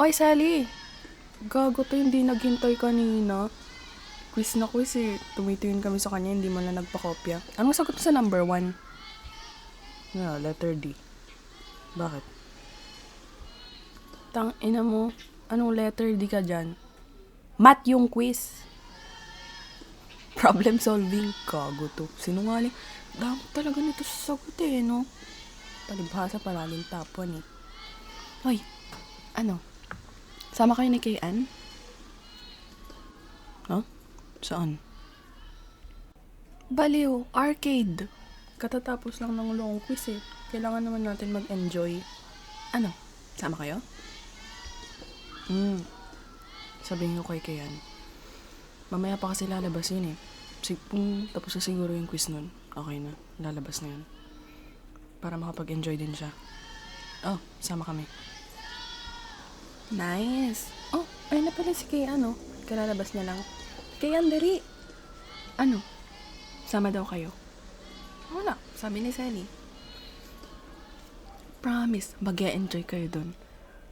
Oy, Sally! Gago to, hindi naghintay kanina. Quiz na quiz eh. Tumitingin kami sa kanya, hindi mo na nagpakopya. Anong sagot sa number 1? Letter D. Bakit? Tang ina mo, anong letter D ka dyan? Math yung quiz. Problem solving. Gago to. Sinungaling. Dami talaga nito sa sagot eh, no? Palibhasa palaging top 1 eh. Hoy, ano? Sama kayo ni Kayan? Huh? Saan? Baliw, arcade. Katatapos lang ng long quiz eh. Kailangan naman natin mag-enjoy. Ano? Sama kayo? Sabihin ko kay Kayan. Mamaya pa kasi lalabas yun eh. Kung tapos na siguro yung quiz nun, okay na. Lalabas na yun. Para makapag-enjoy din siya. Oh, sama kami. Nice. Oh, ayun na pala si Kayan oh. Kalalabas na lang. Kayan, dali. Ano? Sama daw kayo? Wala, sabi ni Sally. Promise, mag-e-enjoy kayo dun.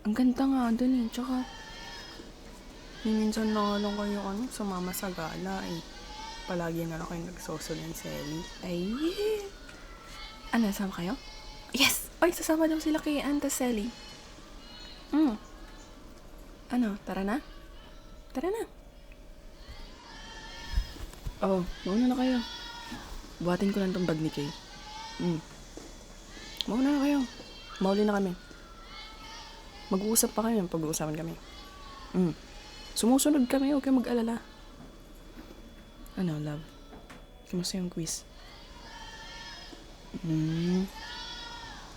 Ang ganda nga dun eh. Tsaka, minsan na lang kayo sumama sa gala eh. Palagi na lang kayo nagsosol ng Sally. Ay, ano, sama kayo? Yes! Ay, sasama daw sila kay Anta Sally. Ano, tara na? Tara na. Oh, mauna na kayo. Buhatin ko lang tong bag ni Kay. Mauna na kayo. Mauli na kami. Mag-uusap pa kayo, pag-uusapan kami. Sumusunod kami, huwag kayo mag-alala. Ano, love? Kamusta yung quiz?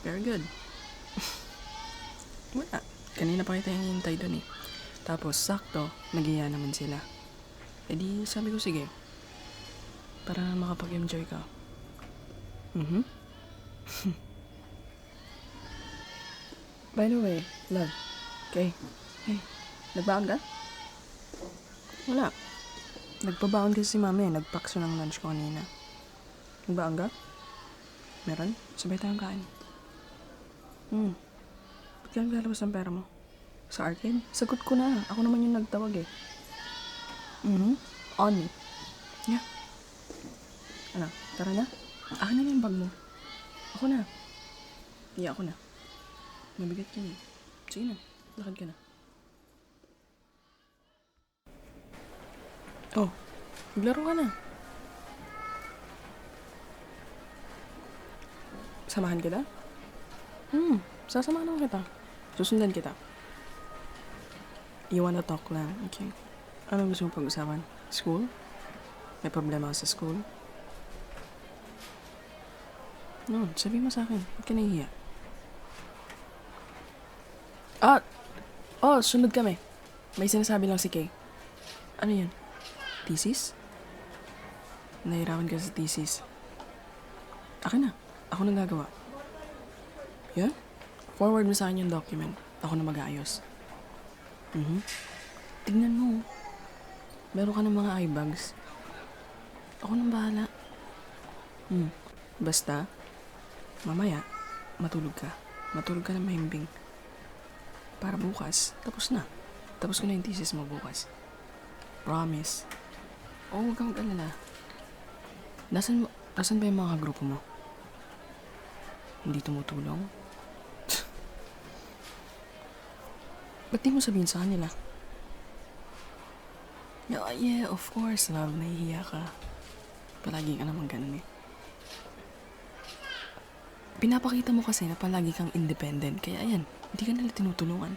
Very good. Wala. Kanina pa kita hinihintay dun eh. Tapos, sakto, nag-iya naman sila. E di, sabi ko, sige. Para makapag-enjoy ka. By the way, love. Okay. Hey, nagbaon ka? Wala. Nagpabaon kasi si mami. Nagpakso ng lunch ko kanina. Nagbaon ka? Meron? Sabay tayong kain. Ba't ka naglalabas ng pera mo? Sa arcade? Sagot ko na. Ako naman yung nagtawag eh. On me. Yeah. Ano? Tara na? Akin na yung bag mo. Ako na. Yeah, ako na. Mabigat ka na eh. Sige na. Lakad ka na. Oh. Maglaro ka na. Samahan kita? Sasamahan naman kita. Susundan kita. You wanna talk lang? Okay. Ano gusto mong pag-usapan? School? May problema ka sa school? No, sabi mo sa akin. Ba't ka nahihiya? Sunod kami. May sinasabi lang si Kay. Ano yan? Thesis? Nahirapan ka sa thesis. Akin na. Ako nang gagawa. Yeah? Forward mo sa akin yung document. Ako na mag-aayos. Tignan mo. Meron ka ng mga eye bags. Ako nang bahala. Basta, mamaya, matulog ka. Matulog ka na mahimbing. Para bukas, tapos na. Tapos ko na yung thesis mo bukas. Promise. Huwag kang mag-alala. Nasaan ba yung mga grupo mo? Hindi tumutulong? Ba't di mo sabihin sa kanila? Yeah, of course, love. Nahihiya ka. Palagi ka naman ganun eh. Pinapakita mo kasi na palagi kang independent. Kaya ayan, hindi ka nila tinutulungan.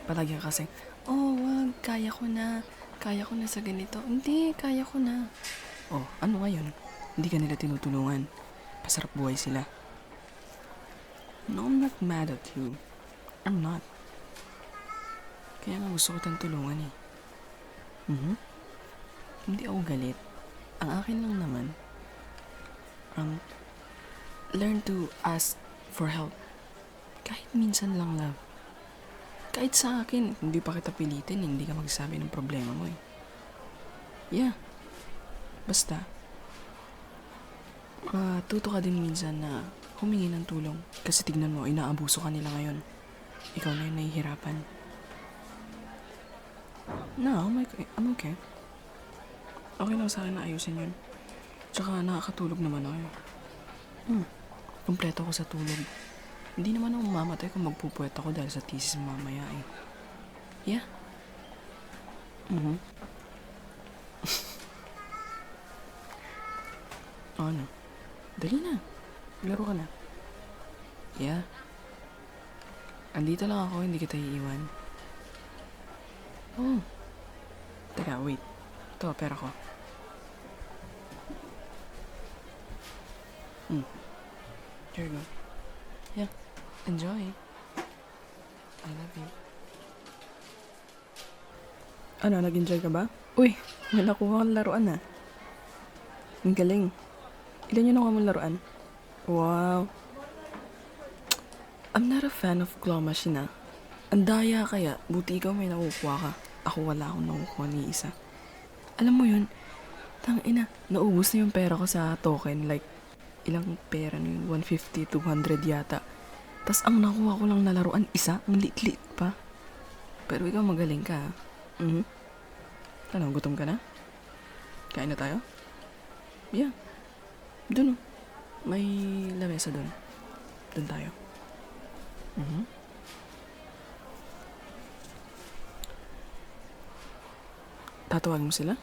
Palagi ka kasi, wag, kaya ko na. Kaya ko na sa ganito. Hindi, kaya ko na. Ano ngayon? Hindi ka nila tinutulungan. Pasarap buhay sila. No, I'm not mad at you. I'm not. Kaya nga gusto ko tang tulungan eh. Hindi ako galit. Ang akin lang naman, learn to ask for help. Kahit minsan lang, love. Kahit sa akin, hindi pa kita pilitin, hindi ka magsabi ng problema mo eh. Yeah. Basta, tuto ka din minsan na humingi ng tulong. Kasi tignan mo, inaabuso ka nila ngayon. Ikaw ikaw na yung nahihirapan. No, I'm okay. Okay lang sa akin na ayusin yun. Tsaka nakakatulog naman ako. Kompleto ako sa tulog. Hindi naman ako mamamatay kung magpupuwet ako dahil sa thesis mamaya eh. Yeah. Ano? Dali na. Laro ka na. Yeah. Andito lang ako, hindi kita iiwan. Oh. Teka, wait. Ito, pera ko. Here you go. Yeah. Enjoy. I love you. Ano, nag-enjoy ka ba? Uy, may nakuha kang laruan ah. Ang galing. Ilan yung nakuha mong laruan? Wow. I'm not a fan of claw machine ah. Ang daya kaya, buti ikaw may nakukuha ka. Ako wala akong nakukuha ni isa. Alam mo yun, tangina, naubos na yung pera ko sa token. Like, ilang pera na yun? 150, 200 yata. Tas ang nakuha ko lang na laruan, isa, ang lit-lit pa. Pero ikaw magaling ka. Ano, gutom ka na? Kain na tayo? Yeah. Dun oh. May lamesa dun. Dun tayo. Tatawagin mo sila?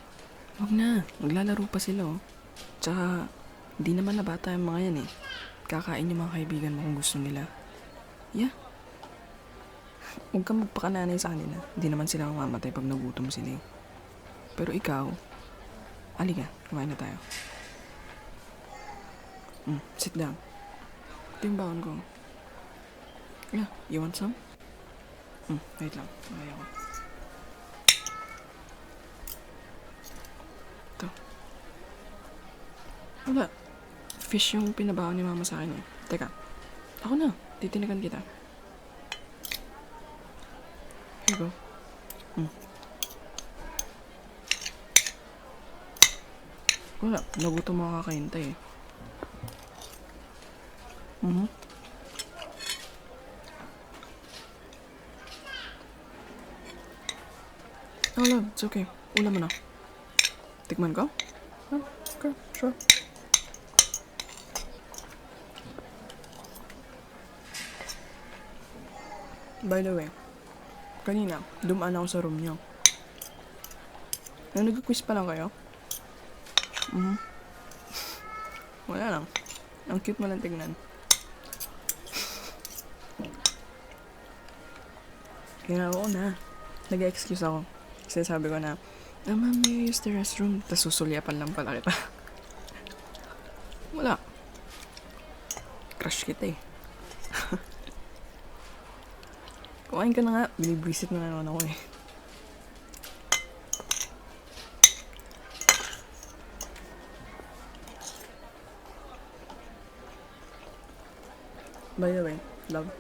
Huwag na. Maglalaro pa sila oh. Tsaka, di naman na bata yung mga yan eh. Kakain yung mga kaibigan mo kung gusto nila. Yeah. Huwag kang magpakananay sa kanila. Hindi naman sila mamamatay pag nagutom sila eh. Pero ikaw, halika, kumain na tayo. Sit down. Ito yung baon ko. Yeah, you want some? Wait lang. Mamaya ako. Ito. Wala. Fish yung pinabaon ni mama sa akin eh. Teka. Ako na. Titinikan kita. Here you go. Wala. Nagutom ako kakahintay eh. Oh, love. It's okay. Ulam mo na. Tikman ko? Okay, sure. By the way, kanina, dumaan ako sa room niyo. Nag-quiz pa lang kayo? Wala lang. Ang cute mo lang tignan. Ginawa ko na. Nag-excuse ako. Kasi sabi ko na, ma'am, may use the restroom. Tapos susulyapan lang pala kita. Wala. Crush kita eh. Kumain ka na nga. Binibwisit na naman ako eh. By the way, love.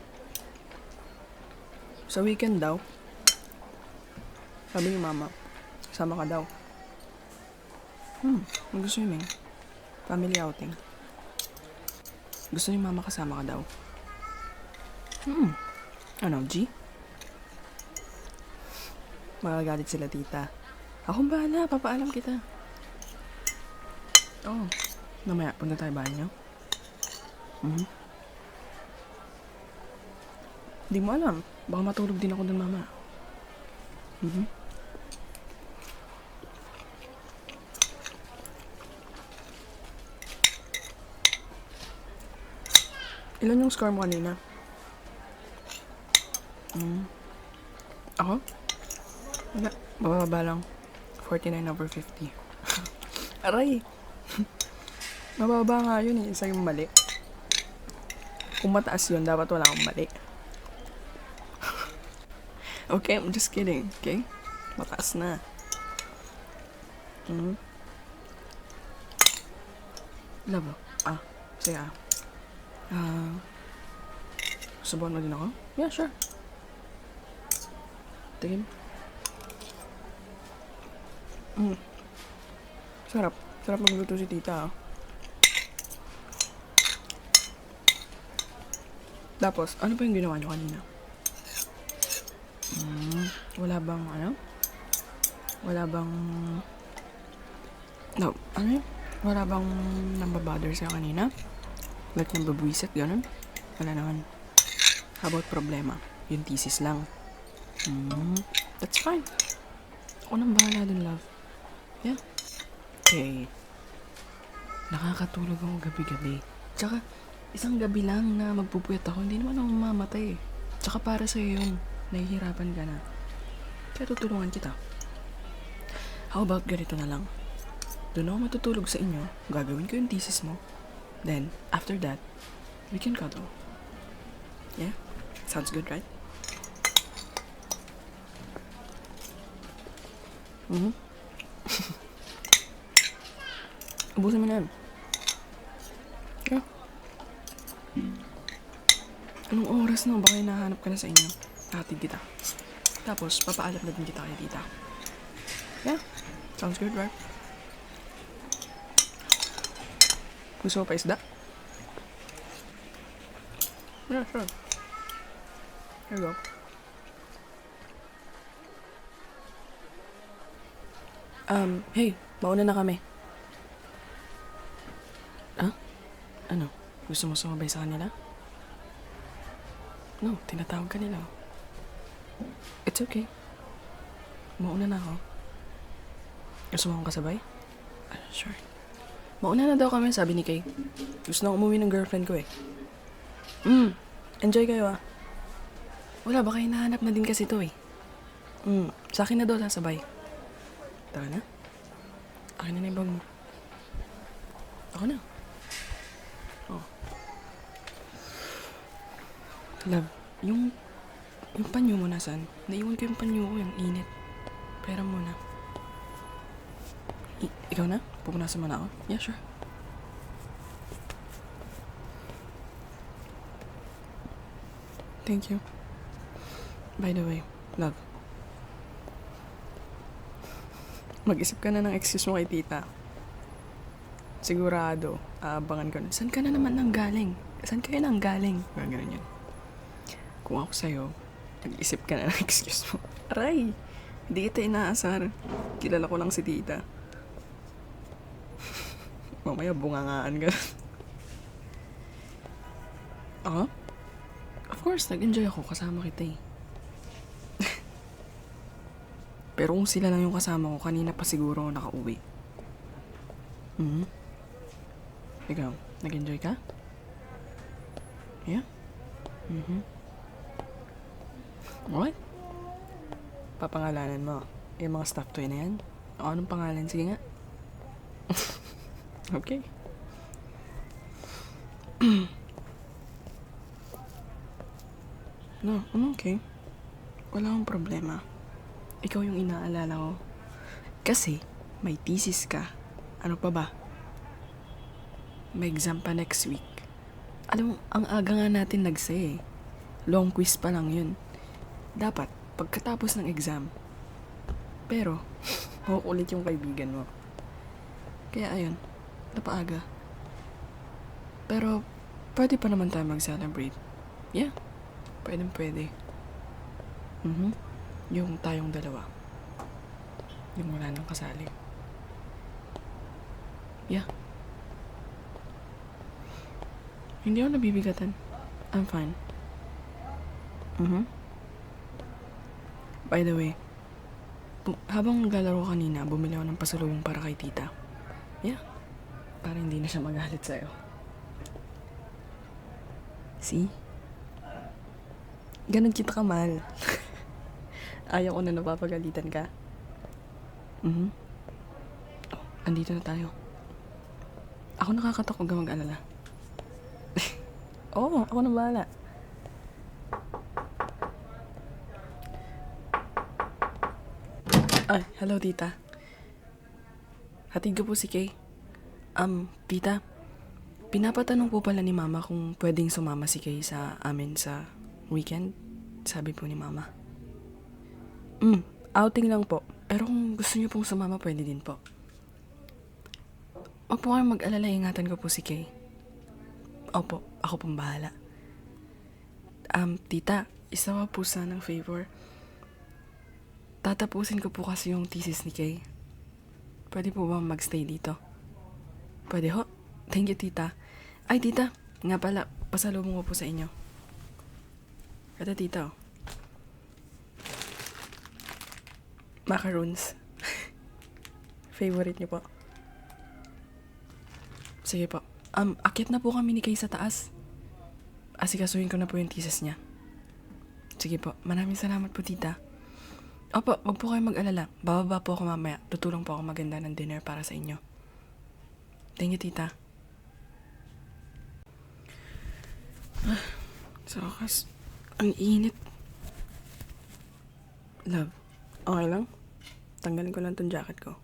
Sa weekend daw, sabi ni mama, kasama ka daw. Mag-swimming. Family outing. Gusto ni mama kasama ka daw. Ano, G? Magagalit sila tita. Akong bahala, papaalam kita. Oh, mamaya, punta tayo banyo. Di mo alam. Baka matulog din ako dun, mama. Ilan yung score mo kanina? Ako? Wala. Bababa lang. 49/50. Aray! Mababa nga yun eh. Isa yung mali. Kung mataas yun, dapat wala akong mali. Okay, I'm just kidding, okay? Mataas na. Love. Sige sabawan mo din ako? Yeah, sure. Tingin. Sarap. Sarap magluto si tita. Tapos, ano pa yung ginawa niyo kanina? Wala bang, ano? Wala bang... No, ano yun? Wala bang nambabother sa'yo kanina? Like nambabwisit, ganun? Wala naman. How about problema? Yung thesis lang. That's fine. Ako nang bahala dun, love. Yeah. Okay. Nakakatulog ako gabi-gabi. Tsaka, isang gabi lang na magpupuyat ako, hindi naman ako mamamatay eh. Tsaka para sa'yo yun, nahihirapan ka na. Kaya tutulungan kita. How about ganito na lang? Doon ako matutulog sa inyo, gagawin ko yung thesis mo. Then, after that, we can cuddle. Yeah? Sounds good, right? Ubusin mo na yan. Yeah. Anong oras na? Baka hinahanap ka na sa inyo. Hatid kita. Tapos, papaalam na din kita kay tita. Yeah? Sounds good, right? Gusto mo pa isda? Yeah, sure. Here you go. Hey, mauna na kami. Ah? Ano? Gusto mo sumabay sa kanila? No, tinatawag ka nila. It's okay. Mauna na ako. Gusto mo akong kasabay? Sure. Mauna na daw kami, sabi ni Kay. Gusto na umuwi ng girlfriend ko eh. Enjoy kayo ah. Wala, baka hinahanap na din kasi to eh. Sa akin na daw sasabay. Tara na. Akin na yung bag mo. Ako na. Oh. Love, yung panyo mo nasan? Naiwan ko yung panyo ko, yung init. Pera mo na. Ikaw na? Pupunasan mo na ako? Yeah, sure. Thank you. By the way, love. Mag-isip ka na ng excuse mo kay tita. Sigurado, aabangan ko na. Saan ka na naman nang galing? Saan kayo nang galing? Ganun yun. Kung ako sa'yo, mag-isip ka na ng excuse mo. Aray! Hindi kita inaasar. Kilala ko lang si tita. Mamaya bungangaan ka. Of course, nag-enjoy ako. Kasama kita eh. Pero kung sila lang yung kasama ko, kanina pa siguro ako nakauwi. Ikaw, nag-enjoy ka? Yeah? Alright. Papangalanan mo. Yung mga stuffed toy na yan? O anong pangalan? Sige nga. Okay. No, I'm okay. Wala akong problema. Ikaw yung inaalala ko. Kasi, may thesis ka. Ano pa ba? May exam pa next week. Alam mo, ang aga nga natin nagse eh. Long quiz pa lang yun. Dapat, pagkatapos ng exam. Pero, makukulit yung kaibigan mo. Kaya ayun, napaaga. Pero, pwede pa naman tayo mag-celebrate. Yeah, pwede. Yung tayong dalawa. Yung wala nang kasali. Yeah. Hindi ako nabibigatan. I'm fine. By the way, habang naglalaro kanina, bumili ako ng pasalubong para kay tita. Yeah. Para hindi na siya magalit sa'yo. See? Ganon kita kamahal. Ayaw ko na napapagalitan ka. Oh, andito na tayo. Ako nakakatakot ka mag-alala. Oo, ako na bahala. Ay, hello tita. Hatid ko po si Kay. Tita, pinapatanong po pala ni mama kung pwedeng sumama si Kay sa amin sa weekend. Sabi po ni mama. Outing lang po. Pero kung gusto niyo pong sumama, pwede din po. Huwag po kayong mag-alala, ingatan ko po si Kay. Opo, ako pong bahala. Tita, isa pa po sanang favor. Tatapusin ko po kasi yung thesis ni Kay. Pwede po ba magstay dito? Pwede ho. Thank you, tita. Ay, tita. Nga pala, pasalubong ko po sa inyo. Ito, tita. Macaroons. Favorite niyo po. Sige po. Akyat na po kami ni Kay sa taas. Asikasuhin ko na po yung thesis niya. Sige po. Maraming salamat po, tita. Opo, wag po kayo mag-alala. Bababa po ako mamaya. Tutulong po ako maganda ng dinner para sa inyo. Thank you, tita. Sa wakas, ang init. Love, okay lang? Tanggalin ko lang tong jacket ko.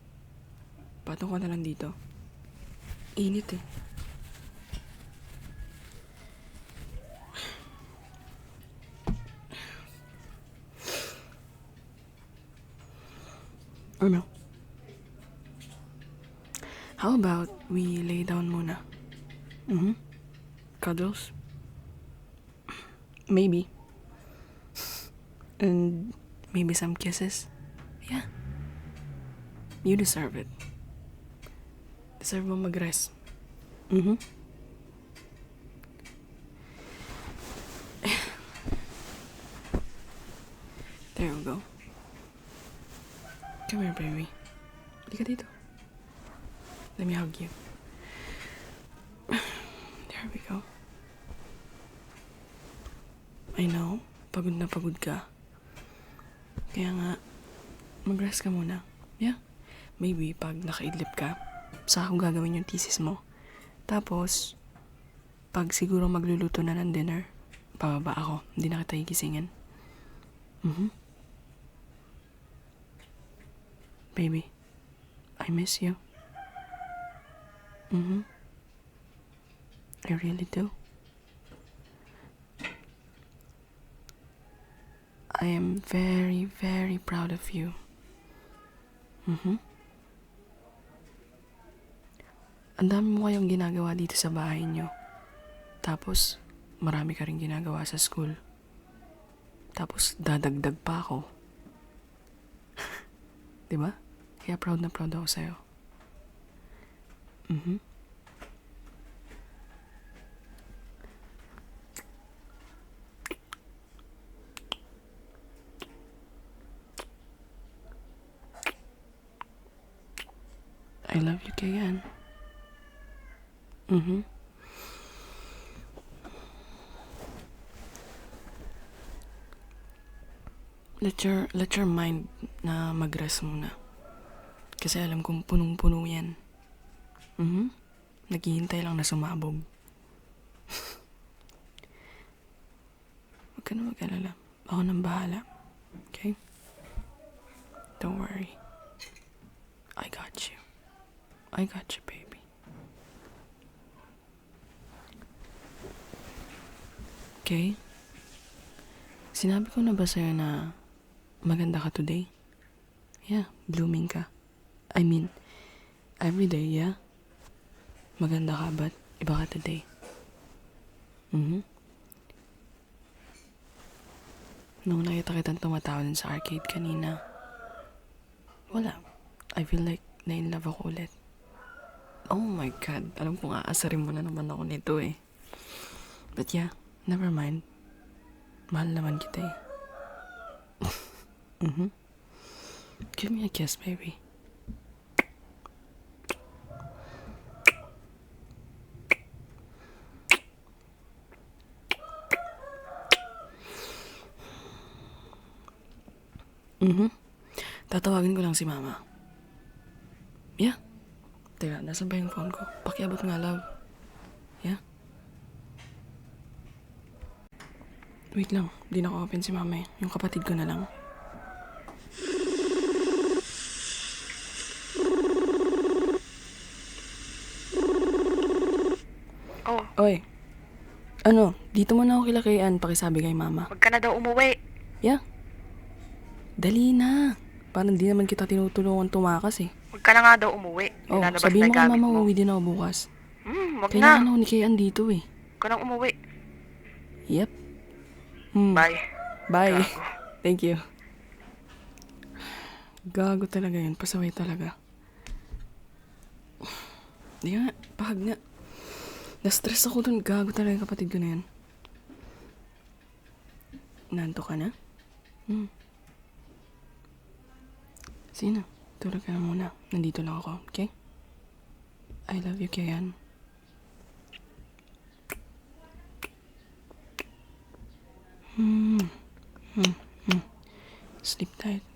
Patong ko na lang dito. Init eh. Ano? How about we lay down muna? Cuddles? Maybe. And maybe some kisses. Yeah. You deserve it. Deserve mo mag-rest. There we go. Come here, baby. Halika dito. Let me hug you. There we go. I know, pagod na pagod ka. Kaya nga, mag-rest ka muna. Yeah. Maybe pag nakaidlip ka, saka kung gagawin yung thesis mo. Tapos, pag siguro magluluto na ng dinner, pababa ako. Hindi na kita gigisingin. Baby, I miss you. I really do. I am very, very proud of you. Ang dami mo kayong ginagawa dito sa bahay niyo. Tapos, marami ka rin ginagawa sa school. Tapos, dadagdag pa ako. Diba? Kaya proud na proud ako sa'yo. I love you, Kayan. Let your mind na mag-rest muna. Kasi alam kong punong-puno yan. Naghihintay lang na sumabog. Huwag ka na mag-alala. Ako nang bahala. Okay? Don't worry. I got you. I got you, baby. Okay? Sinabi ko na ba sa'yo na maganda ka today? Yeah, blooming ka. I mean, every day, yeah? Maganda ka, but iba ka today. Nung nakita kitang tumatawa dun sa arcade kanina, wala. I feel like na-in love ako ulit. Oh my God, alam kong aasarin mo na naman ako nito eh. But yeah, never mind. Mahal naman kita eh. Give me a kiss, baby. Tatawagin ko lang si mama. Yeah. Teka, nasan ba yung phone ko? Pakiabot nga, love. Yeah? Wait lang, di na ko open si mama eh. Yung kapatid ko na lang. Oh, Oy. Ano, dito mo na ako kila Kayan, pakisabi kay mama. wag ka na daw umuwi. Yeah? Dali na. Parang di naman kita tinutulungan tumakas eh. Wag ka na nga daw umuwi. Oh, Nilalabas sabihin mo na kay gamit mama, mo. uuwi din ako bukas. Wag Kailangan na. ako ni Kayan dito eh. Wag ka nang umuwi. Yep. Bye. Bye. Gago. Thank you. Gago talaga yun. Pasaway talaga. Di nga, pahag nga. Na-stress ako dun. Gago talaga yung kapatid ko na yan. Nanto ka na? Sige na. Tulog ka na muna. Nandito lang ako, okay? I love you, Kian. Sleep tight.